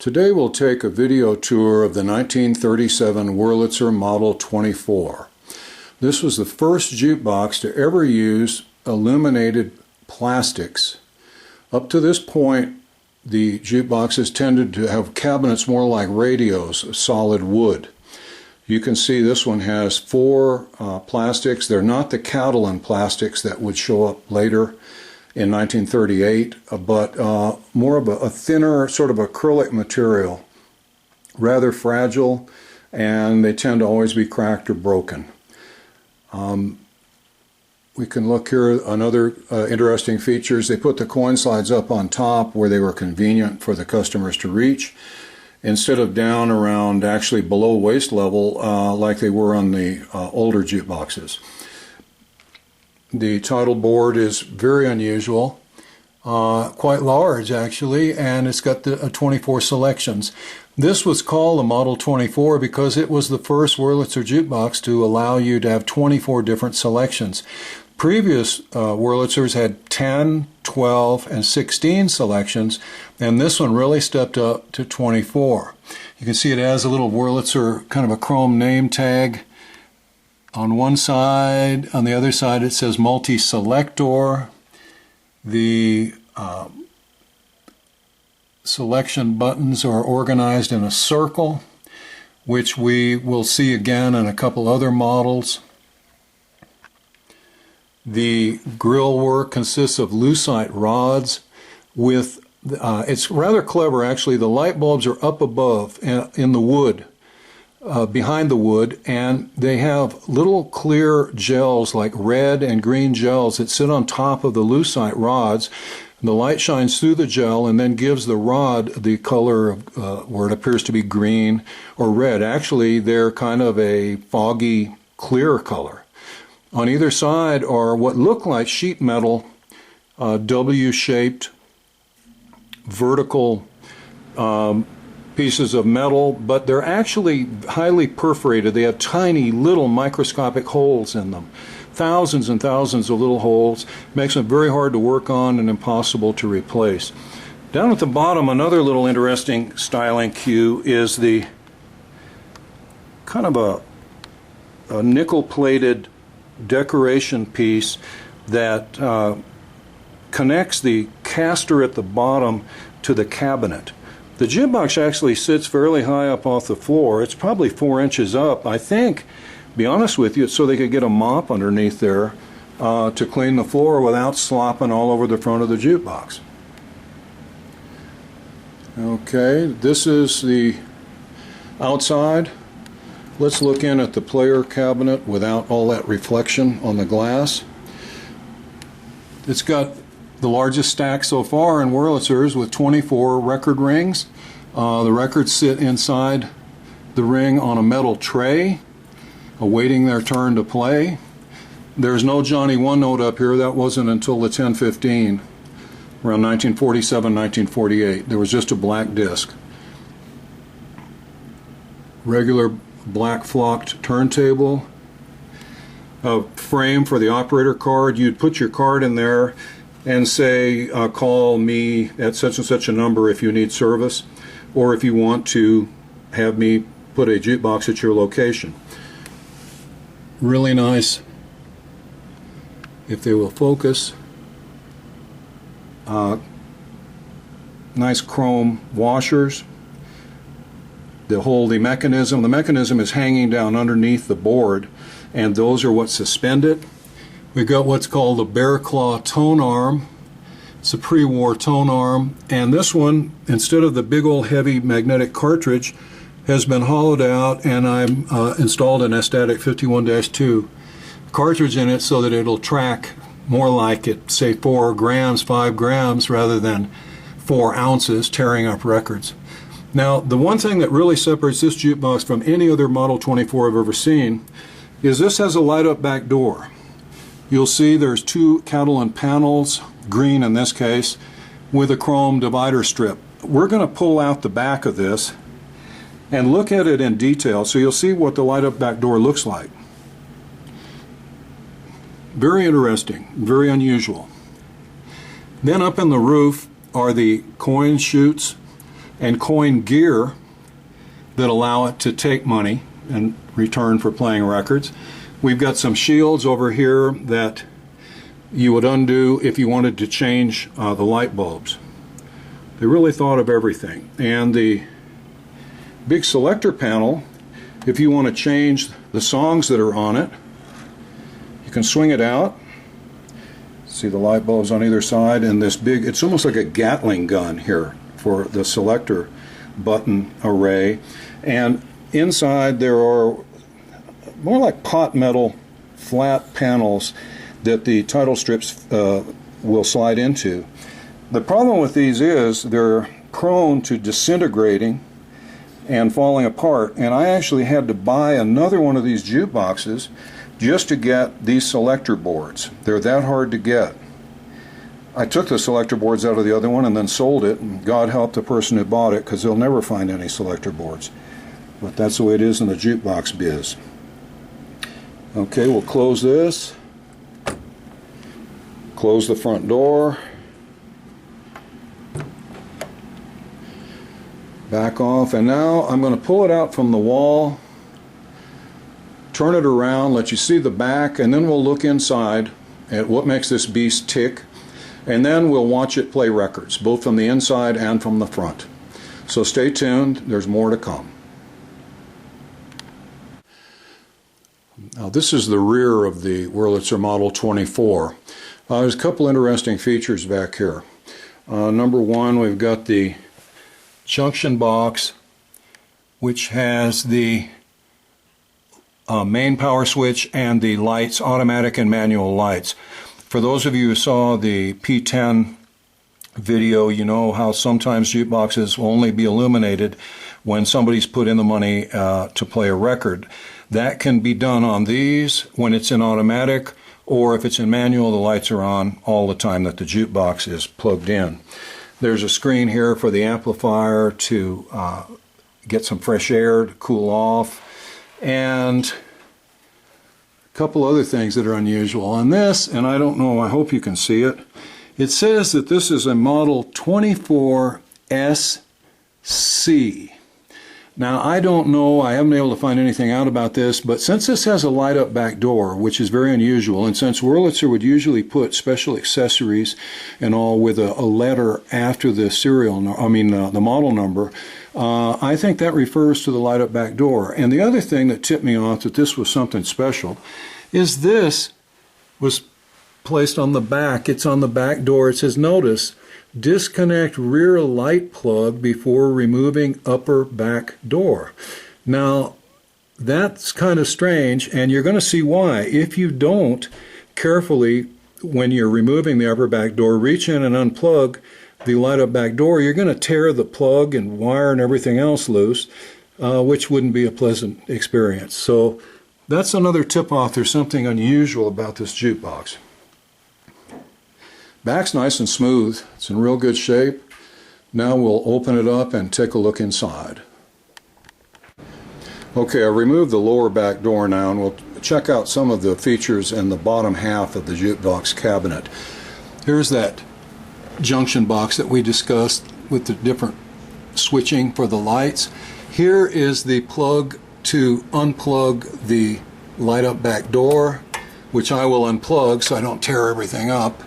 Today we'll take a video tour of the 1937 Wurlitzer Model 24. This was the first jukebox to ever use illuminated plastics. Up to this point, the jukeboxes tended to have cabinets more like radios, solid wood. You can see this one has four plastics. They're not the Catalan plastics that would show up later in 1938, but more of a thinner sort of acrylic material, rather fragile, and they tend to always be cracked or broken. We can look here on other interesting features. They put the coin slides up on top where they were convenient for the customers to reach, instead of down around actually below waist level like they were on the older jukeboxes. The title board is very unusual, quite large actually, and it's got the 24 selections. This was called the Model 24 because it was the first Wurlitzer jukebox to allow you to have 24 different selections. Previous Wurlitzers had 10, 12, and 16 selections, and this one really stepped up to 24. You can see it has a little Wurlitzer, kind of a chrome name tag on one side. On the other side it says multi-selector. The selection buttons are organized in a circle, which we will see again in a couple other models. The grill work consists of lucite rods with, it's rather clever actually, the light bulbs are up above in the wood, behind the wood, and they have little clear gels like red and green gels that sit on top of the lucite rods. The light shines through the gel and then gives the rod the color of, where it appears to be green or red. Actually, they're kind of a foggy, clear color. On either side are what look like sheet metal, W-shaped, vertical pieces of metal, but they're actually highly perforated. They have tiny little microscopic holes in them. Thousands and thousands of little holes. Makes them very hard to work on and impossible to replace. Down at the bottom, another little interesting styling cue is the kind of a nickel-plated decoration piece that connects the caster at the bottom to the cabinet. The jukebox actually sits fairly high up off the floor. It's probably 4 inches up. I think, to be honest with you, it's so they could get a mop underneath there to clean the floor without slopping all over the front of the jukebox. Okay, this is the outside. Let's look in at the player cabinet without all that reflection on the glass. It's got the largest stack so far in Wurlitzers with 24 record rings. The records sit inside the ring on a metal tray, awaiting their turn to play. There's no Johnny One Note up here. That wasn't until the 1015, around 1947, 1948. There was just a black disc. Regular black flocked turntable, a frame for the operator card. You'd put your card in there and say, call me at such and such a number if you need service, or if you want to have me put a jukebox at your location. Really nice, if they will focus. Nice chrome washers that hold the mechanism. The mechanism is hanging down underneath the board, and those are what suspend it. We've got what's called a bear claw tone arm. It's a pre-war tone arm, and this one, instead of the big old heavy magnetic cartridge, has been hollowed out, and I've installed an Static 51-2 cartridge in it so that it'll track more like it, say 4 grams, 5 grams, rather than 4 ounces, tearing up records. Now, the one thing that really separates this jukebox from any other Model 24 I've ever seen is this has a light-up back door. You'll see there's 2 Catalan panels, green in this case, with a chrome divider strip. We're going to pull out the back of this and look at it in detail so you'll see what the light-up back door looks like. Very interesting, very unusual. Then up in the roof are the coin chutes, and coin gear that allow it to take money in return for playing records. We've got some shields over here that you would undo if you wanted to change the light bulbs. They really thought of everything. And the big selector panel, if you want to change the songs that are on it, you can swing it out. See the light bulbs on either side, and this big, it's almost like a Gatling gun here for the selector button array. And inside there are more like pot metal flat panels that the title strips will slide into. The problem with these is they're prone to disintegrating and falling apart, and I actually had to buy another one of these jukeboxes just to get these selector boards. They're that hard to get. I took the selector boards out of the other one and then sold it, and God help the person who bought it, because they'll never find any selector boards. But that's the way it is in the jukebox biz. Okay, we'll close this. Close the front door. Back off, and now I'm going to pull it out from the wall, turn it around, let you see the back, and then we'll look inside at what makes this beast tick, and then we'll watch it play records, both from the inside and from the front. So stay tuned, there's more to come. Now this is the rear of the Wurlitzer Model 24. There's a couple interesting features back here. Number one, we've got the junction box, which has the main power switch and the lights, automatic and manual lights. For those of you who saw the P10 video, you know how sometimes jukeboxes will only be illuminated when somebody's put in the money to play a record. That can be done on these when it's in automatic, or if it's in manual, the lights are on all the time that the jukebox is plugged in. There's a screen here for the amplifier to get some fresh air to cool off, and a couple other things that are unusual on this, and I don't know, I hope you can see it. It says that this is a Model 24SC. Now I don't know, I haven't been able to find anything out about this, but since this has a light up back door, which is very unusual, and since Wurlitzer would usually put special accessories and all with a letter after the the model number, I think that refers to the light up back door. And the other thing that tipped me off that this was something special is this was placed on the back. It's on the back door. It says, notice, disconnect rear light plug before removing upper back door. Now, that's kind of strange, and you're going to see why. If you don't carefully, when you're removing the upper back door, reach in and unplug the light up back door, you're going to tear the plug and wire and everything else loose, which wouldn't be a pleasant experience. So that's another tip-off. There's something unusual about this jukebox. Back's nice and smooth. It's in real good shape. Now we'll open it up and take a look inside. Okay, I removed the lower back door now, and we'll check out some of the features in the bottom half of the jukebox cabinet. Here's that junction box that we discussed with the different switching for the lights. Here is the plug to unplug the light up back door, which I will unplug so I don't tear everything up.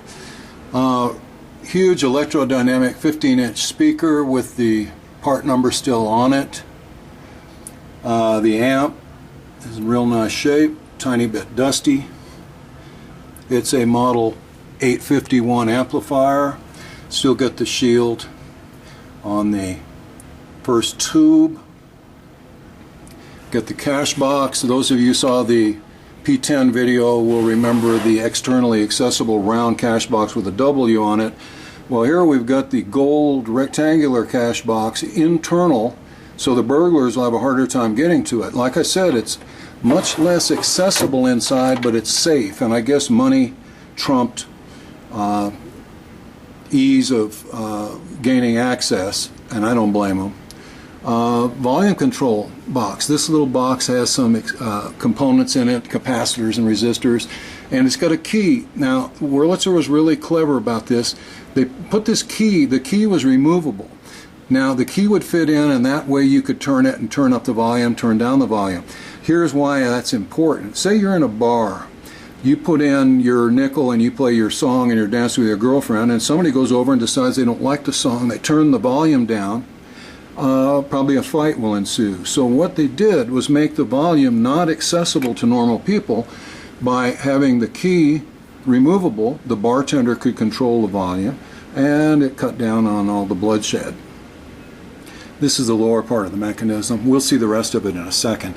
Huge electrodynamic 15-inch speaker with the part number still on it. The amp is in real nice shape, tiny bit dusty. It's a Model 851 amplifier. Still got the shield on the first tube. Got the cash box. Those of you who saw the P10 video will remember the externally accessible round cash box with a W on it. Well, here we've got the gold rectangular cash box internal, so the burglars will have a harder time getting to it. Like I said, it's much less accessible inside, but it's safe, and I guess money trumped ease of gaining access, and I don't blame them. Volume control box. This little box has some components in it, capacitors and resistors, and it's got a key. Now, Wurlitzer was really clever about this. They put this key, the key was removable. Now the key would fit in, and that way you could turn it and turn up the volume, turn down the volume. Here's why that's important. Say you're in a bar. You put in your nickel and you play your song and you're dancing with your girlfriend, and somebody goes over and decides they don't like the song. They turn the volume down. Probably a fight will ensue. So what they did was make the volume not accessible to normal people by having the key removable. The bartender could control the volume, and it cut down on all the bloodshed. This is the lower part of the mechanism. We'll see the rest of it in a second,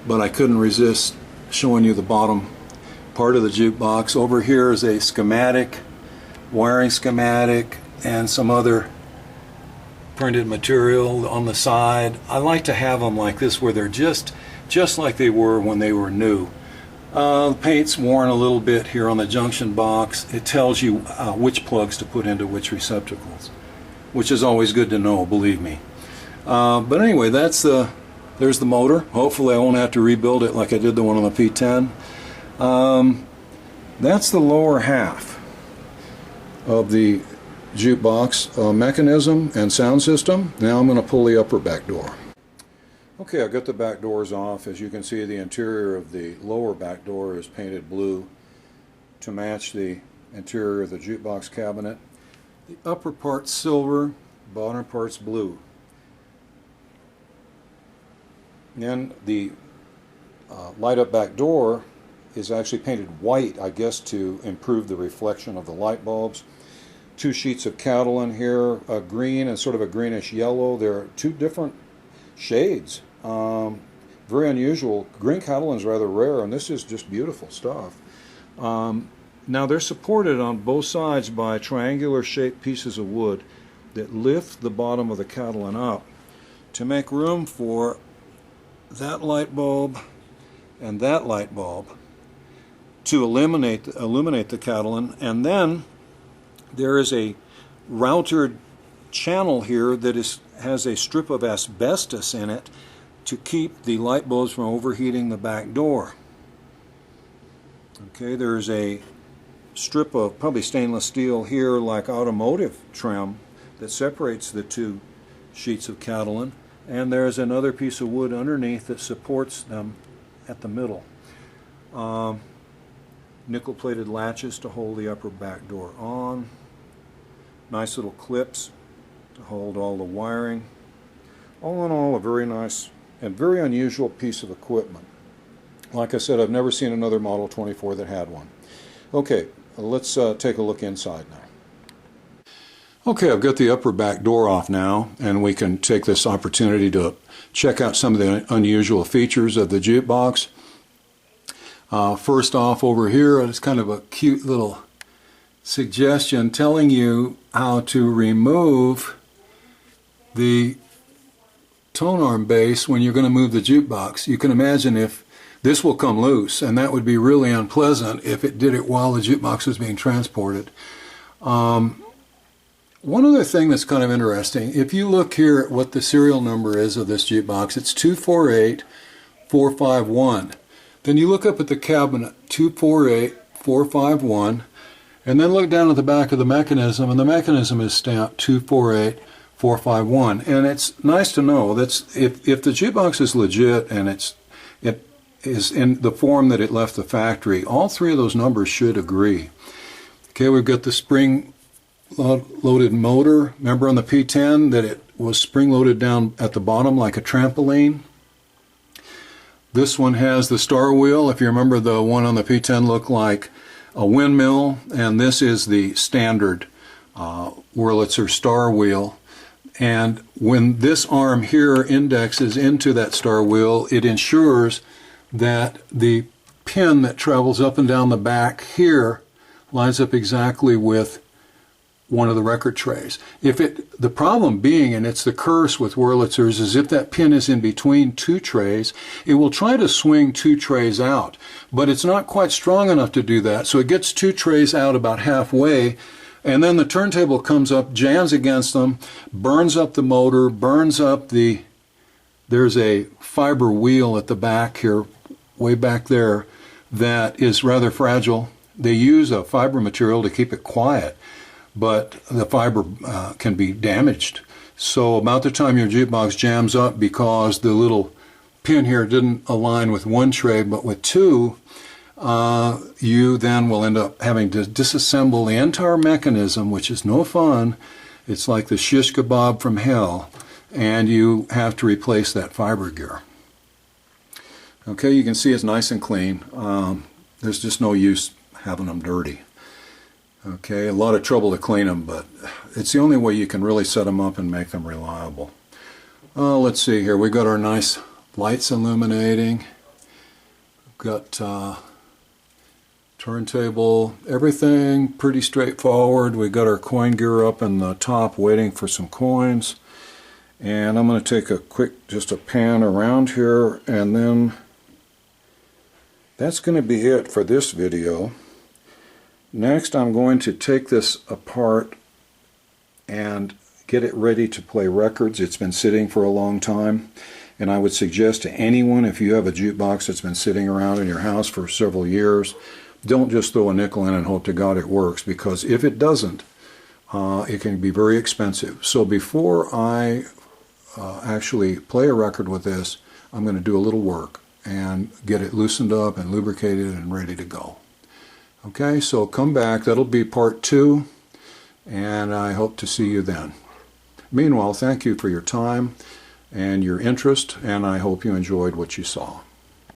but I couldn't resist showing you the bottom part of the jukebox. Over here is a schematic, wiring schematic, and some other printed material on the side. I like to have them like this, where they're just like they were when they were new. The paint's worn a little bit here on the junction box. It tells you which plugs to put into which receptacles, which is always good to know, believe me. But anyway, there's the motor. Hopefully I won't have to rebuild it like I did the one on the P10. That's the lower half of the jukebox mechanism and sound system. Now I'm going to pull the upper back door. Okay, I've got the back doors off. As you can see, the interior of the lower back door is painted blue to match the interior of the jukebox cabinet. The upper part's silver, bottom part's blue. And the light up back door is actually painted white, I guess, to improve the reflection of the light bulbs. Two sheets of Catalin here, a green and sort of a greenish yellow. There are two different shades. Very unusual. Green Catalin is rather rare, and this is just beautiful stuff. Now they're supported on both sides by triangular shaped pieces of wood that lift the bottom of the Catalin up to make room for that light bulb and that light bulb to illuminate the Catalin. And then there is a routered channel here that has a strip of asbestos in it to keep the light bulbs from overheating the back door. Okay, there's a strip of probably stainless steel here, like automotive trim, that separates the two sheets of Catalin, and there's another piece of wood underneath that supports them at the middle. Nickel-plated latches to hold the upper back door on. Nice little clips to hold all the wiring. All in all, a very nice and very unusual piece of equipment. Like I said, I've never seen another Model 24 that had one. Okay, let's take a look inside now. Okay, I've got the upper back door off now, and we can take this opportunity to check out some of the unusual features of the jukebox. First off, over here, it's kind of a cute little suggestion telling you how to remove the tone arm base when you're going to move the jukebox. You can imagine if this will come loose, and that would be really unpleasant if it did it while the jukebox was being transported. One other thing that's kind of interesting, if you look here at what the serial number is of this jukebox, it's 248451. Then you look up at the cabinet, 248451, and then look down at the back of the mechanism, and the mechanism is stamped 248451. And it's nice to know that if the jukebox is legit and it is in the form that it left the factory, all three of those numbers should agree. Okay, we've got the spring-loaded motor. Remember on the P10 that it was spring-loaded down at the bottom like a trampoline? This one has the star wheel. If you remember, the one on the P10 looked like a windmill, and this is the standard Wurlitzer star wheel. And when this arm here indexes into that star wheel, it ensures that the pin that travels up and down the back here lines up exactly with one of the record trays. The problem being, and it's the curse with Wurlitzers, is if that pin is in between two trays, it will try to swing two trays out, but it's not quite strong enough to do that, so it gets two trays out about halfway, and then the turntable comes up, jams against them, burns up the motor, burns up there's a fiber wheel at the back here, way back there, that is rather fragile. They use a fiber material to keep it quiet, but the fiber can be damaged. So about the time your jukebox jams up, because the little pin here didn't align with one tray but with two, you then will end up having to disassemble the entire mechanism, which is no fun. It's like the shish kebab from hell, and you have to replace that fiber gear. Okay, you can see it's nice and clean. There's just no use having them dirty. Okay, a lot of trouble to clean them, but it's the only way you can really set them up and make them reliable. Let's see here. We've got our nice lights illuminating. We've got turntable, everything pretty straightforward. We got our coin gear up in the top waiting for some coins. And I'm going to take a quick, just a pan around here, and then that's going to be it for this video. Next, I'm going to take this apart and get it ready to play records. It's been sitting for a long time, and I would suggest to anyone, if you have a jukebox that's been sitting around in your house for several years, don't just throw a nickel in and hope to God it works, because if it doesn't, it can be very expensive. So before I actually play a record with this, I'm going to do a little work and get it loosened up and lubricated and ready to go. Okay, so come back. That'll be part 2, and I hope to see you then. Meanwhile, thank you for your time and your interest, and I hope you enjoyed what you saw.